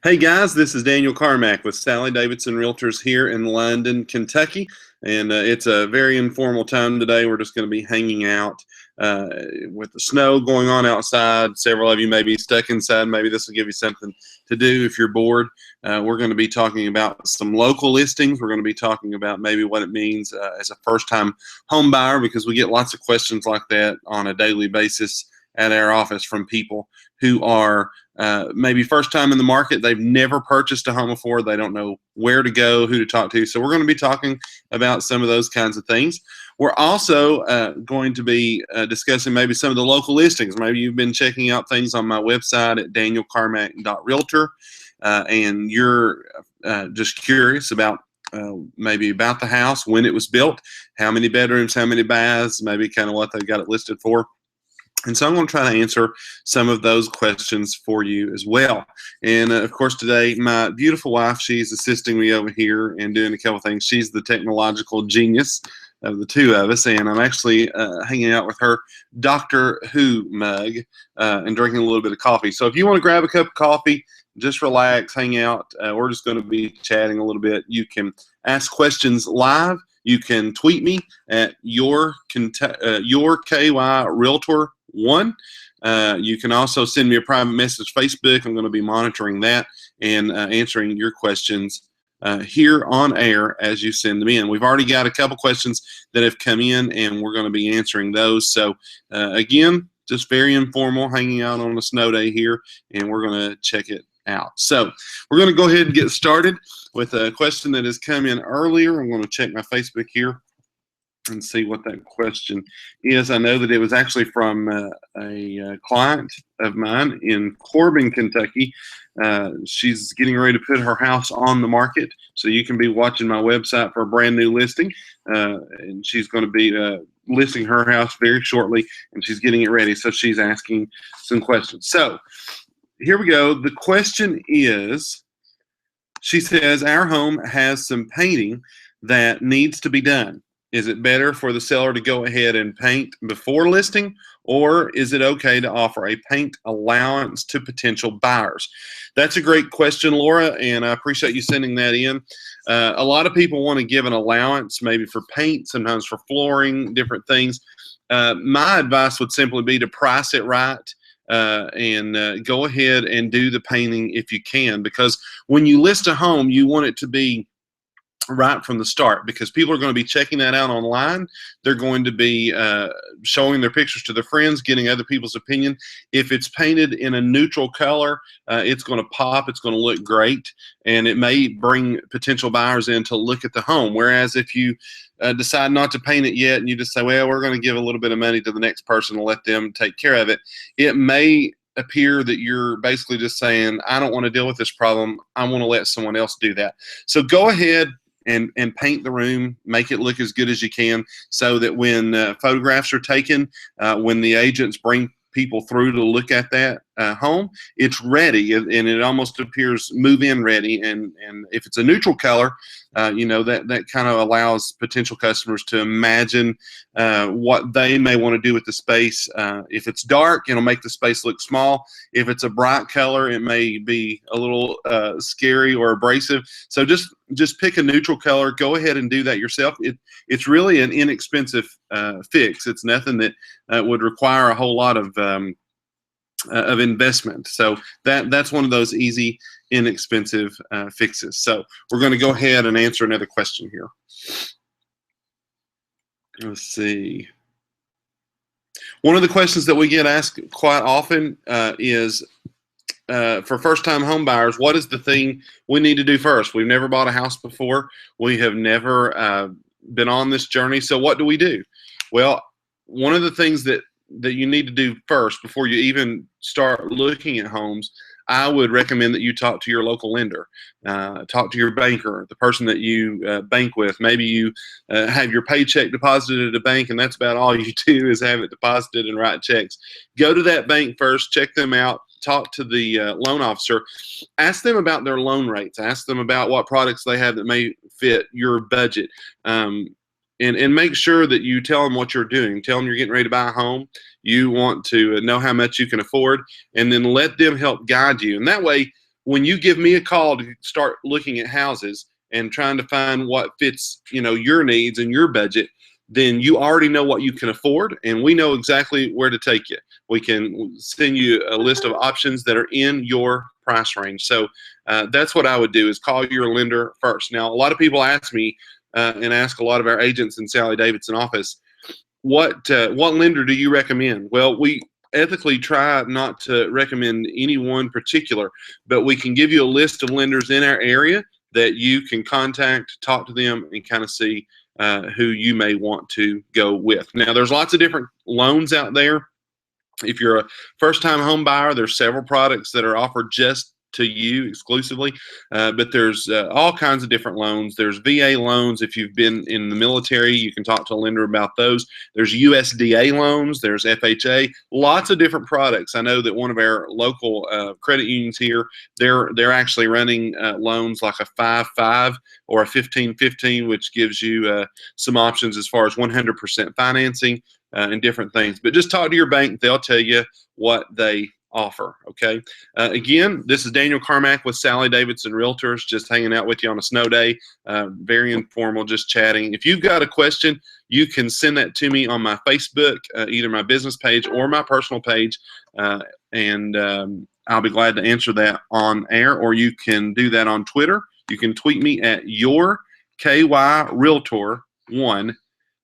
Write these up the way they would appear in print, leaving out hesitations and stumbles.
Hey guys, this is Daniel Carmack with Sally Davidson Realtors here in London, Kentucky. And it's a very informal time today. We're just going to be hanging out uh, with the snow going on outside. Several of you may be stuck inside. Maybe this will give you something to do if you're bored. We're going to be talking about some local listings. We're going to be talking about maybe what it means as a first-time home buyer, because we get lots of questions like that on a daily basis at our office from people who are maybe first time in the market. They've never purchased a home before. They don't know where to go, who to talk to. So we're going to be talking about some of those kinds of things. We're also going to be discussing maybe some of the local listings. Maybe you've been checking out things on my website at danielcarmack.realtor, and you're just curious about maybe about the house, when it was built, how many bedrooms, how many baths, maybe kind of what they've got it listed for. And so I'm going to try to answer some of those questions for you as well. And of course, today, my beautiful wife, she's assisting me over here and doing a couple of things. She's the technological genius of the two of us. And I'm actually hanging out with her Doctor Who mug and drinking a little bit of coffee. So if you want to grab a cup of coffee, just relax, hang out. We're just going to be chatting a little bit. You can ask questions live. You can tweet me at your KY Realtor 1. You can also send me a private message Facebook. I'm going to be monitoring that and answering your questions here on air as you send them in. We've already got a couple questions that have come in, and we're going to be answering those. So again, just very informal, hanging out on a snow day here, and we're going to check it out. So we're going to go ahead and get started with a question that has come in earlier. I'm going to check my Facebook here and see what that question is. I know that it was actually from a client of mine in Corbin, Kentucky. She's getting ready to put her house on the market, so you can be watching my website for a brand new listing. And she's going to be listing her house very shortly, and she's getting it ready, so she's asking some questions. So here we go. The question is, she says, our home has some painting that needs to be done. Is it better for the seller to go ahead and paint before listing, or is it okay to offer a paint allowance to potential buyers? That's a great question, Laura, and I appreciate you sending that in. A lot of people want to give an allowance, maybe for paint, sometimes for flooring, different things. My advice would simply be to price it right. And go ahead and do the painting if you can, because when you list a home, you want it to be right from the start, because people are going to be checking that out online. They're going to be showing their pictures to their friends, getting other people's opinion. If it's painted in a neutral color, it's going to pop, it's going to look great, and it may bring potential buyers in to look at the home. Whereas if you decide not to paint it yet and you just say, well, we're going to give a little bit of money to the next person and let them take care of it, it may appear that you're basically just saying, I don't want to deal with this problem, I want to let someone else do that. So go ahead and paint the room, make it look as good as you can, so that when photographs are taken, when the agents bring people through to look at that home, it's ready, and it almost appears move-in ready. And if it's a neutral color, you know, that kind of allows potential customers to imagine what they may want to do with the space. If it's dark, it'll make the space look small. If it's a bright color, it may be a little scary or abrasive. So just pick a neutral color. Go ahead and do that yourself. It's really an inexpensive fix. It's nothing that would require a whole lot of investment. So that's one of those easy, inexpensive fixes. So we're going to go ahead and answer another question here. Let's see. One of the questions that we get asked quite often is, for first-time home buyers, what is the thing we need to do first? We've never bought a house before. We have never been on this journey. So what do we do? Well, one of the things that you need to do first, before you even start looking at homes, I would recommend that you talk to your local lender, talk to your banker, the person that you bank with. Maybe you have your paycheck deposited at a bank, and that's about all you do is have it deposited and write checks. Go to that bank first, check them out, talk to the loan officer, ask them about their loan rates, ask them about what products they have that may fit your budget. And make sure that you tell them what you're doing. Tell them you're getting ready to buy a home. You want to know how much you can afford, and then let them help guide you. And that way, when you give me a call to start looking at houses and trying to find what fits, your needs and your budget, then you already know what you can afford, and we know exactly where to take you. We can send you a list of options that are in your price range. So that's what I would do, is call your lender first. Now, a lot of people ask me and ask a lot of our agents in Sally Davidson office, what lender do you recommend? Well, we ethically try not to recommend any one particular, but we can give you a list of lenders in our area that you can contact, talk to them, and kind of see who you may want to go with. Now, there's lots of different loans out there. If you're a first-time home buyer, there's several products that are offered just to you exclusively, but there's all kinds of different loans. There's VA loans. If you've been in the military, you can talk to a lender about those. There's USDA loans. There's FHA. Lots of different products. I know that one of our local credit unions here, they're actually running loans like a 5-5 or a 15-15, which gives you some options as far as 100% financing and different things. But just talk to your bank. They'll tell you what they offer. Okay. Again, this is Daniel Carmack with Sally Davidson Realtors, just hanging out with you on a snow day. Very informal, just chatting. If you've got a question, you can send that to me on my Facebook, either my business page or my personal page, and I'll be glad to answer that on air. Or you can do that on Twitter. You can tweet me at your KY Realtor 1.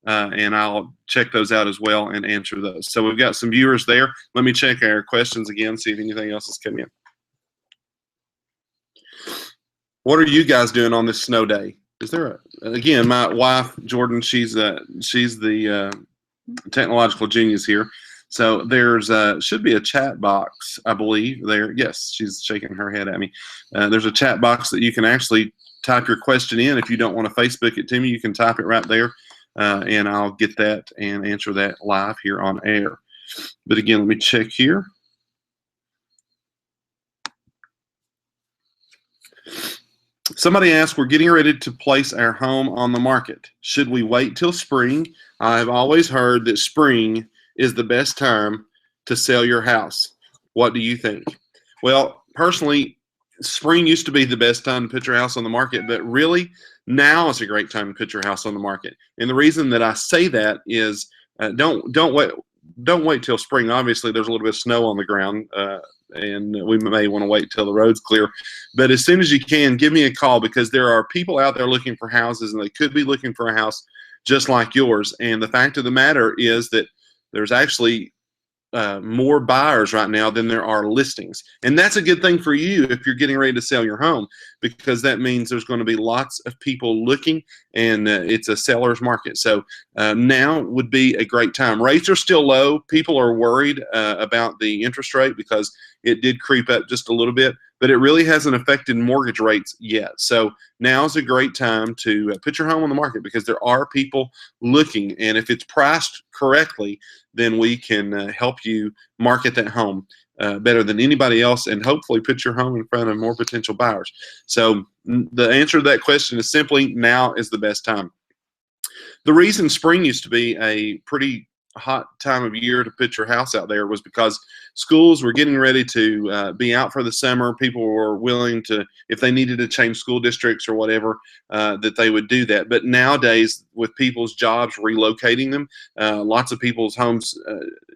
And I'll check those out as well and answer those. So we've got some viewers there. Let me check our questions again, see if anything else has come in. What are you guys doing on this snow day? Is there again, my wife, Jordan, she's the technological genius here. So there's should be a chat box, I believe, there. Yes, she's shaking her head at me. There's a chat box that you can actually type your question in. If you don't want to Facebook it to me, you can type it right there. And I'll get that and answer that live here on air. But again, let me check here. Somebody asked, we're getting ready to place our home on the market. Should we wait till spring? I've always heard that spring is the best time to sell your house. What do you think? Well, personally, spring used to be the best time to put your house on the market, but really now is a great time to put your house on the market. And the reason that I say that is don't wait till spring. Obviously, there's a little bit of snow on the ground, and we may want to wait till the road's clear. But as soon as you can, give me a call, because there are people out there looking for houses, and they could be looking for a house just like yours. And the fact of the matter is that there's actually more buyers right now than there are listings. And that's a good thing for you if you're getting ready to sell your home, because that means there's going to be lots of people looking, and it's a seller's market. So now would be a great time. Rates are still low. People are worried about the interest rate because it did creep up just a little bit, but it really hasn't affected mortgage rates yet. So now is a great time to put your home on the market, because there are people looking, and if it's priced correctly, then we can help you market that home better than anybody else, and hopefully put your home in front of more potential buyers. So the answer to that question is simply now is the best time. The reason spring used to be a pretty hot time of year to put your house out there was because schools were getting ready to be out for the summer. People were willing to, if they needed to change school districts or whatever, that they would do that. But nowadays, with people's jobs relocating them, lots of people's homes,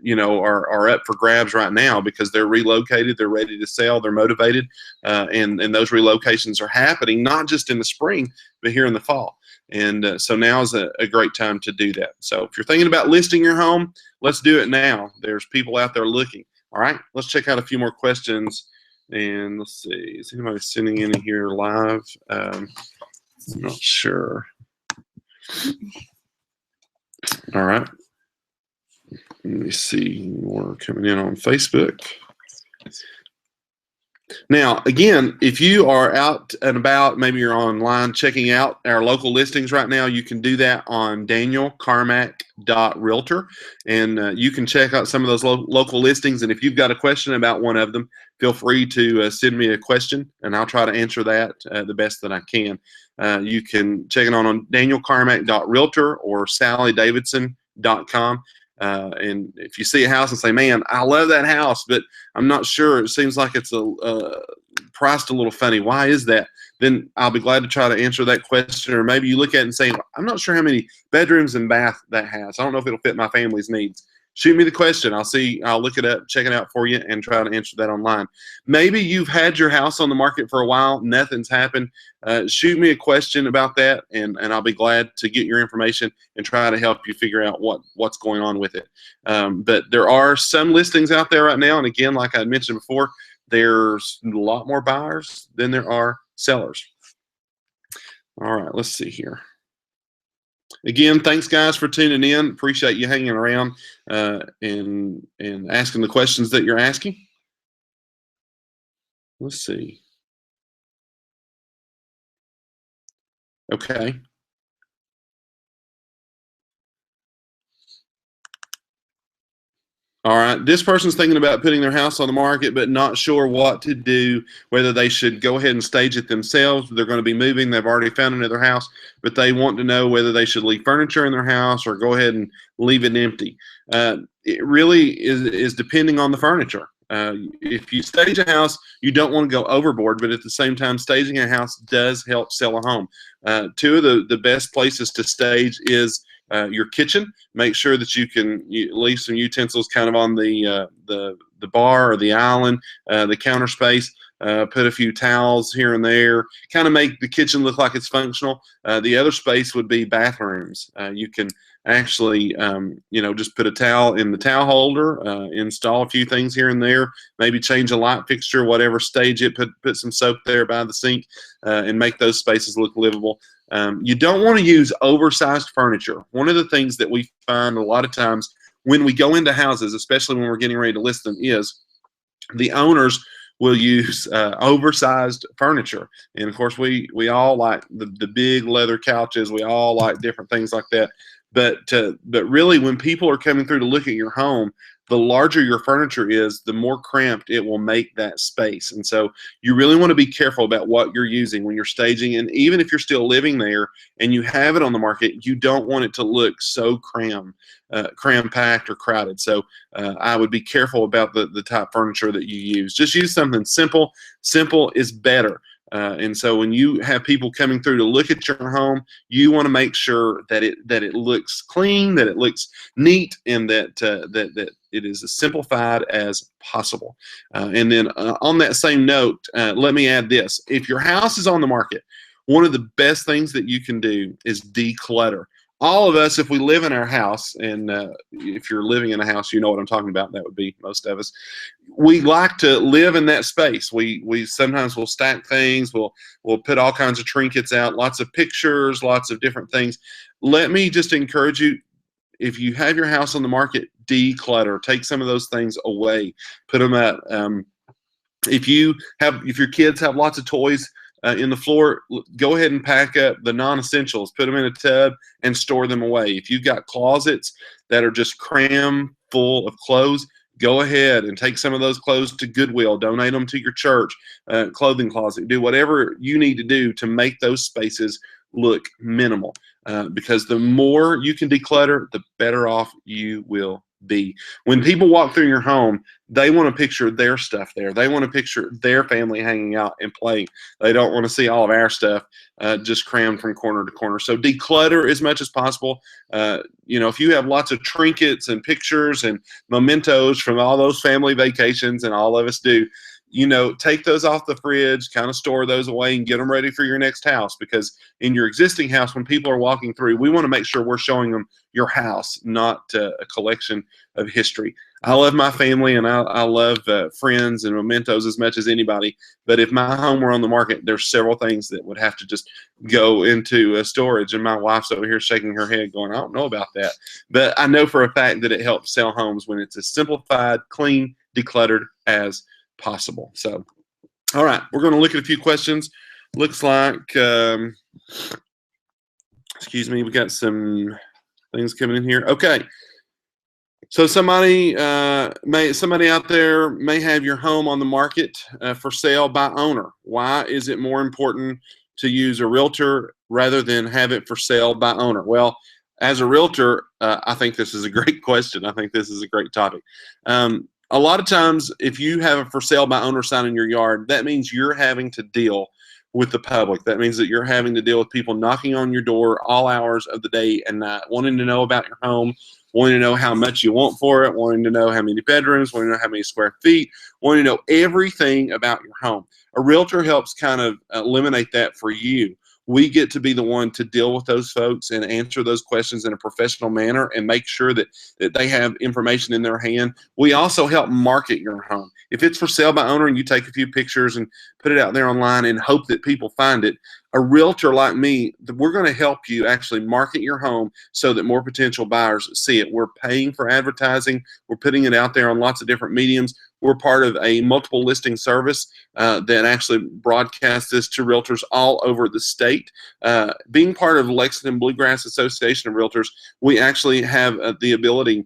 are up for grabs right now because they're relocated, they're ready to sell, they're motivated, and those relocations are happening not just in the spring, but here in the fall. And so now is a great time to do that. So if you're thinking about listing your home, let's do it now. There's people out there looking. All right, let's check out a few more questions. And let's see, is anybody sending in here live? I'm not sure. All right. Let me see more coming in on Facebook. Now, again, if you are out and about, maybe you're online checking out our local listings right now, you can do that on danielcarmack.realtor, and you can check out some of those local listings. And if you've got a question about one of them, feel free to send me a question, and I'll try to answer that the best that I can. You can check it out on danielcarmack.realtor or sallydavidson.com. And if you see a house and say, man, I love that house, but I'm not sure, it seems like it's a priced a little funny. Why is that? Then I'll be glad to try to answer that question. Or maybe you look at it and say, I'm not sure how many bedrooms and bath that has. I don't know if it'll fit my family's needs. Shoot me the question. I'll look it up, check it out for you, and try to answer that online. Maybe you've had your house on the market for a while, nothing's happened. Shoot me a question about that, and I'll be glad to get your information and try to help you figure out what's going on with it. But there are some listings out there right now, and again, like I mentioned before, there's a lot more buyers than there are sellers. All right, let's see here. Again, thanks guys for tuning in. Appreciate you hanging around and asking the questions that you're asking. Let's see. Okay. All right, this person's thinking about putting their house on the market, but not sure what to do, whether they should go ahead and stage it themselves. They're going to be moving. They've already found another house, but they want to know whether they should leave furniture in their house or go ahead and leave it empty. It really is depending on the furniture. If you stage a house, you don't want to go overboard, but at the same time, staging a house does help sell a home. Two of the best places to stage is your kitchen. Make sure that you can leave some utensils kind of on the bar or the island, the counter space. Put a few towels here and there, kind of make the kitchen look like it's functional. The other space would be bathrooms. You can actually, just put a towel in the towel holder, install a few things here and there, maybe change a light fixture, whatever, stage it, put some soap there by the sink, and make those spaces look livable. You don't want to use oversized furniture. One of the things that we find a lot of times when we go into houses, especially when we're getting ready to list them, is the owners will use oversized furniture. And of course, we all like the big leather couches. We all like different things like that. But really, when people are coming through to look at your home, the larger your furniture is, the more cramped it will make that space. And so you really want to be careful about what you're using when you're staging. And even if you're still living there and you have it on the market, you don't want it to look so cram-packed or crowded. So I would be careful about the type of furniture that you use. Just use something simple. Simple is better. And so when you have people coming through to look at your home, you want to make sure that it looks clean, that it looks neat, and that it is as simplified as possible. And then on that same note, let me add this. If your house is on the market, one of the best things that you can do is declutter. All of us, if we live in our house, and if you're living in a house, you know what I'm talking about. That would be most of us. We like to live in that space. We sometimes will stack things. We'll put all kinds of trinkets out, lots of pictures, lots of different things. Let me just encourage you, if you have your house on the market, declutter. Take some of those things away. Put them out. If your kids have lots of toys in the floor, go ahead and pack up the non-essentials, put them in a tub, and store them away. If you've got closets that are just cram full of clothes, go ahead and take some of those clothes to Goodwill, donate them to your church, clothing closet, do whatever you need to do to make those spaces look minimal. Because the more you can declutter, the better off you will be. When people walk through your home, they want to picture their stuff there. They want to picture their family hanging out and playing. They don't want to see all of our stuff just crammed from corner to corner. So declutter as much as possible. If you have lots of trinkets and pictures and mementos from all those family vacations, and all of us do, take those off the fridge, kind of store those away, and get them ready for your next house. Because in your existing house, when people are walking through, we want to make sure we're showing them your house, not a collection of history. I love my family, and I love friends and mementos as much as anybody. But if my home were on the market, there's several things that would have to just go into storage. And my wife's over here shaking her head going, I don't know about that. But I know for a fact that it helps sell homes when it's as simplified, clean, decluttered as possible. So, all right, we're going to look at a few questions. Looks like, excuse me, we got some things coming in here. Okay. So somebody out there may have your home on the market for sale by owner. Why is it more important to use a realtor rather than have it for sale by owner? Well, as a realtor, I think this is a great question. I think this is a great topic. a lot of times, if you have a for sale by owner sign in your yard, that means you're having to deal with the public. That means that you're having to deal with people knocking on your door all hours of the day and night, wanting to know about your home, wanting to know how much you want for it, wanting to know how many bedrooms, wanting to know how many square feet, wanting to know everything about your home. A realtor helps kind of eliminate that for you. We get to be the one to deal with those folks and answer those questions in a professional manner and make sure that they have information in their hand. We also help market your home. If it's for sale by owner and you take a few pictures and put it out there online and hope that people find it, a realtor like me, we're going to help you actually market your home so that more potential buyers see it. We're paying for advertising. We're putting it out there on lots of different mediums. We're part of a multiple listing service that actually broadcasts this to realtors all over the state. Being part of Lexington Bluegrass Association of Realtors, we actually have the ability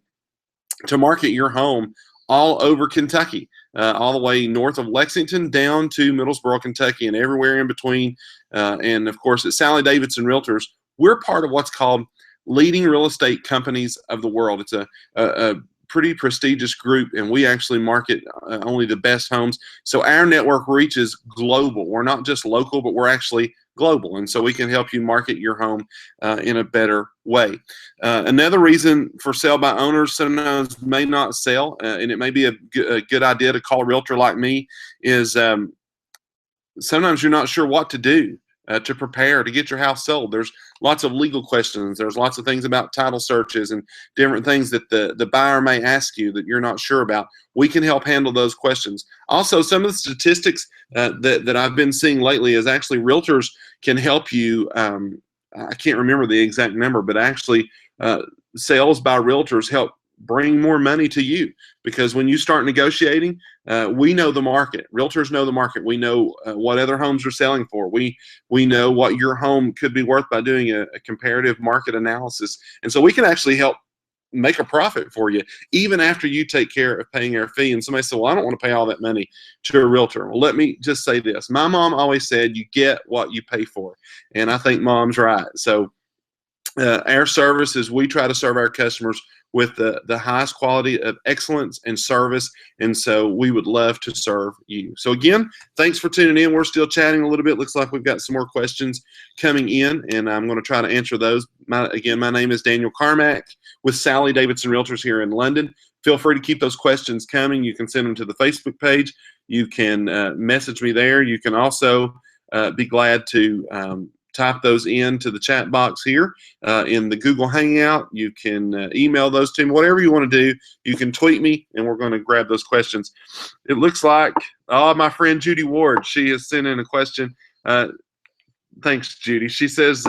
to market your home all over Kentucky, all the way north of Lexington down to Middlesboro, Kentucky, and everywhere in between. And of course, at Sally Davidson Realtors, we're part of what's called Leading Real Estate Companies of the World. It's a pretty prestigious group, and we actually market only the best homes. So our network reaches global. We're not just local, but we're actually global, and so we can help you market your home in a better way. Another reason for sale by owners sometimes may not sell, and it may be a good idea to call a realtor like me, is sometimes you're not sure what to do to prepare to get your house sold. There's lots of legal questions. There's lots of things about title searches and different things that the buyer may ask you that you're not sure about. We can help handle those questions. Also, some of the statistics that I've been seeing lately is actually realtors can help you. I can't remember the exact number, but actually sales by realtors help bring more money to you, because when you start negotiating, we know the market. Realtors know the market. We know what other homes are selling for. We know what your home could be worth by doing a comparative market analysis. And so we can actually help make a profit for you even after you take care of paying our fee. And somebody said, well, I don't want to pay all that money to a realtor. Well, let me just say this. My mom always said, you get what you pay for. And I think mom's right. So our service is we try to serve our customers with the highest quality of excellence and service, and so we would love to serve you. So again, thanks for tuning in. We're still chatting a little bit. Looks like we've got some more questions coming in, and I'm going to try to answer those. Again, my name is Daniel Carmack with Sally Davidson Realtors here in London. Feel free to keep those questions coming. You can send them to the Facebook page. You can message me there. You can also be glad to type those into the chat box here in the Google Hangout. You can email those to me, whatever you want to do. You can tweet me, and we're going to grab those questions. It looks like, my friend Judy Ward, she has sent in a question. Thanks, Judy. She says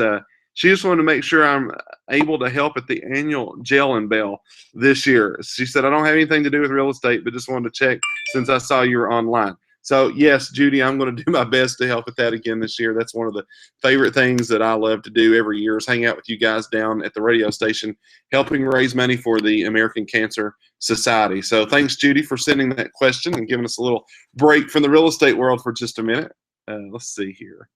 she just wanted to make sure I'm able to help at the annual Jail and Bell this year. She said, I don't have anything to do with real estate, but just wanted to check since I saw you were online. So yes, Judy, I'm going to do my best to help with that again this year. That's one of the favorite things that I love to do every year, is hang out with you guys down at the radio station, helping raise money for the American Cancer Society. So thanks, Judy, for sending that question and giving us a little break from the real estate world for just a minute. Let's see here.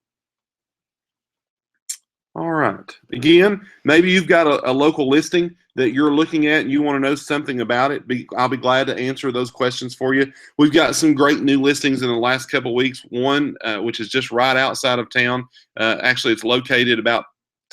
All right. Again, maybe you've got a local listing that you're looking at and you want to know something about it. I'll be glad to answer those questions for you. We've got some great new listings in the last couple of weeks. One, which is just right outside of town. Actually, it's located about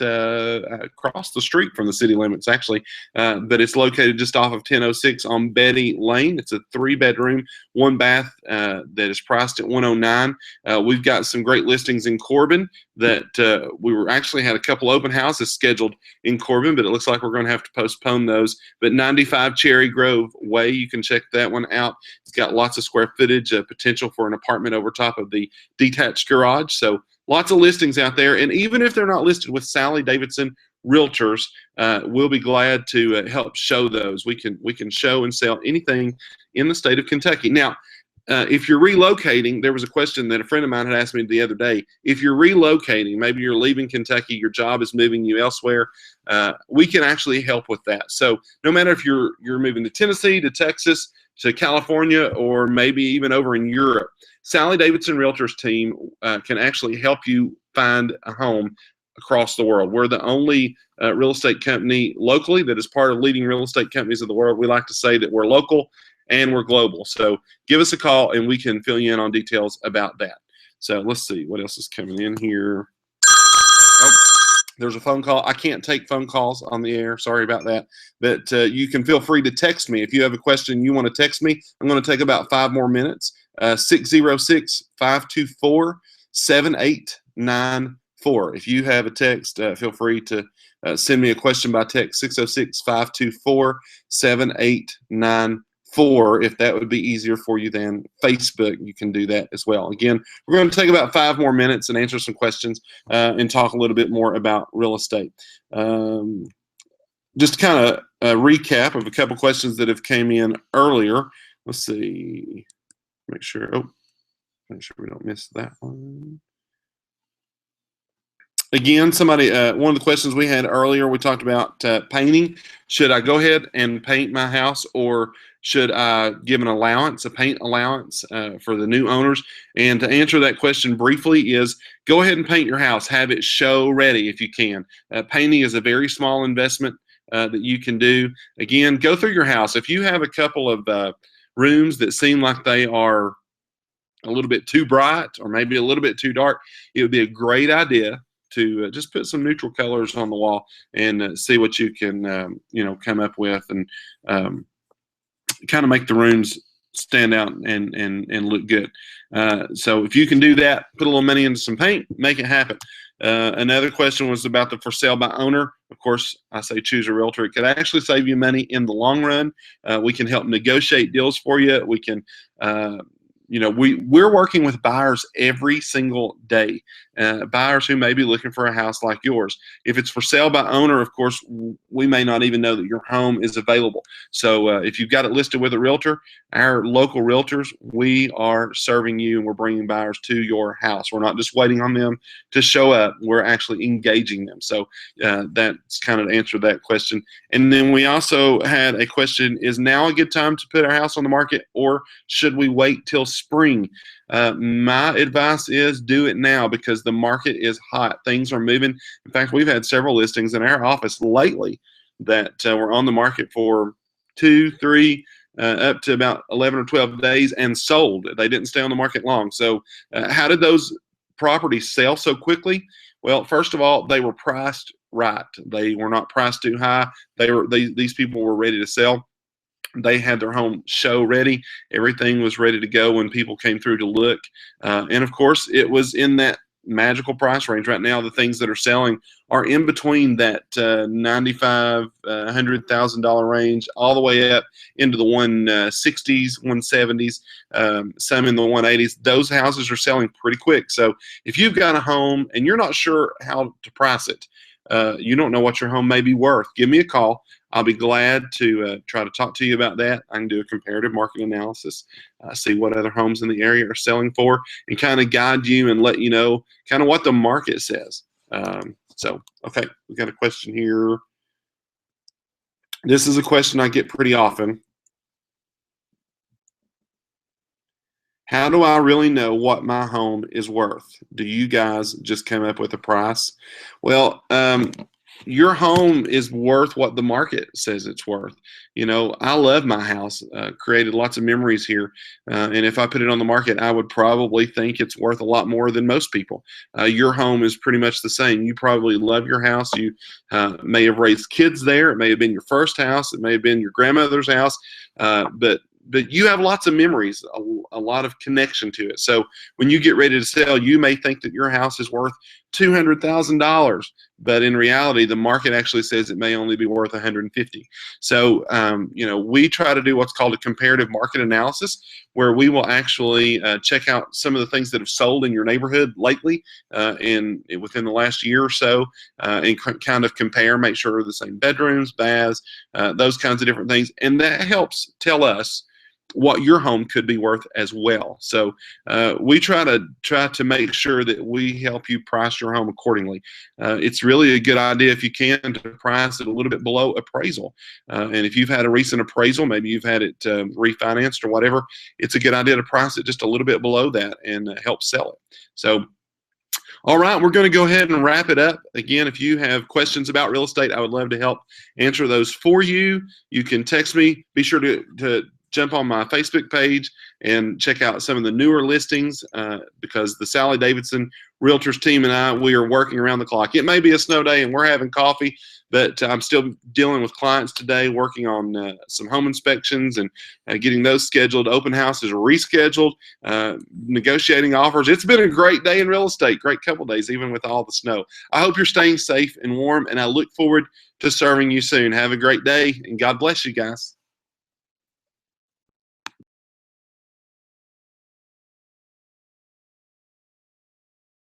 across the street from the city limits, actually, but it's located just off of 1006 on Betty Lane. It's a 3-bedroom, 1-bath that is priced at $109. We've got some great listings in Corbin that we were actually had a couple open houses scheduled in Corbin, but it looks like we're going to have to postpone those. But 95 Cherry Grove Way, you can check that one out. It's got lots of square footage, potential for an apartment over top of the detached garage. So lots of listings out there, and even if they're not listed with Sally Davidson Realtors, we'll be glad to help show those. We can show and sell anything in the state of Kentucky. Now, if you're relocating, there was a question that a friend of mine had asked me the other day. If you're relocating, maybe you're leaving Kentucky, your job is moving you elsewhere, we can actually help with that. So no matter if you're moving to Tennessee, to Texas, to California, or maybe even over in Europe, Sally Davidson Realtors team can actually help you find a home across the world. We're the only real estate company locally that is part of Leading Real Estate Companies of the World. We like to say that we're local and we're global. So give us a call and we can fill you in on details about that. So let's see what else is coming in here. Oh, there's a phone call. I can't take phone calls on the air. Sorry about that. But you can feel free to text me. If you have a question you want to text me, I'm going to take about 5 more minutes. 606-524-7894. If you have a text, feel free to send me a question by text, 606-524-7894. If that would be easier for you than Facebook, you can do that as well. Again, we're going to take about 5 more minutes and answer some questions and talk a little bit more about real estate. Just kind of a recap of a couple questions that have came in earlier. Let's see. Make sure we don't miss that one. Again, somebody, one of the questions we had earlier, we talked about painting. Should I go ahead and paint my house, or should I give an allowance, a paint allowance for the new owners? And to answer that question briefly is go ahead and paint your house. Have it show ready if you can. Painting is a very small investment that you can do. Again, go through your house. If you have a couple of rooms that seem like they are a little bit too bright or maybe a little bit too dark, it would be a great idea to just put some neutral colors on the wall and see what you can come up with, and kind of make the rooms stand out and look good. So if you can do that, put a little money into some paint, make it happen. Another question was about the for sale by owner. Of course, I say choose a realtor. It could actually save you money in the long run. We can help negotiate deals for you. We can, we're working with buyers every single day. Buyers who may be looking for a house like yours. If it's for sale by owner, of course, we may not even know that your home is available. So if you've got it listed with a realtor, our local realtors, we are serving you and we're bringing buyers to your house. We're not just waiting on them to show up. We're actually engaging them. So that's kind of answered that question. And then we also had a question, is now a good time to put our house on the market, or should we wait till spring? My advice is do it now, because the market is hot. Things are moving. In fact, we've had several listings in our office lately that were on the market for 2, 3, up to about 11 or 12 days and sold. They didn't stay on the market long. So how did those properties sell so quickly? Well, first of all, they were priced right. They were not priced too high. These people were ready to sell. They had their home show ready. Everything was ready to go when people came through to look. And of course, it was in that magical price range. Right now, the things that are selling are in between that $95,000, $100,000 range, all the way up into the 160s, 170s, some in the 180s. Those houses are selling pretty quick. So if you've got a home and you're not sure how to price it, you don't know what your home may be worth, give me a call. I'll be glad to try to talk to you about that. I can do a comparative market analysis, see what other homes in the area are selling for, and kind of guide you and let you know kind of what the market says. Okay, we got a question here. This is a question I get pretty often. How do I really know what my home is worth? Do you guys just come up with a price? Well, your home is worth what the market says it's worth. I love my house, created lots of memories here. And if I put it on the market, I would probably think it's worth a lot more than most people. Your home is pretty much the same. You probably love your house. You may have raised kids there. It may have been your first house. It may have been your grandmother's house. But you have lots of memories, a lot of connection to it. So when you get ready to sell, you may think that your house is worth $200,000, but in reality, the market actually says it may only be worth $150,000. So, we try to do what's called a comparative market analysis, where we will actually check out some of the things that have sold in your neighborhood lately, within the last year or so, and kind of compare, make sure they're the same bedrooms, baths, those kinds of different things, and that helps tell us what your home could be worth as well. So we try to make sure that we help you price your home accordingly. It's really a good idea, if you can, to price it a little bit below appraisal. And if you've had a recent appraisal, maybe you've had it refinanced or whatever, it's a good idea to price it just a little bit below that and help sell it. So, all right, we're going to go ahead and wrap it up. Again, if you have questions about real estate, I would love to help answer those for you. You can text me. Be sure to jump on my Facebook page and check out some of the newer listings because the Sally Davidson Realtors team and I, we are working around the clock. It may be a snow day and we're having coffee, but I'm still dealing with clients today, working on some home inspections and getting those scheduled. Open houses rescheduled, negotiating offers. It's been a great day in real estate, great couple days, even with all the snow. I hope you're staying safe and warm, and I look forward to serving you soon. Have a great day, and God bless you guys.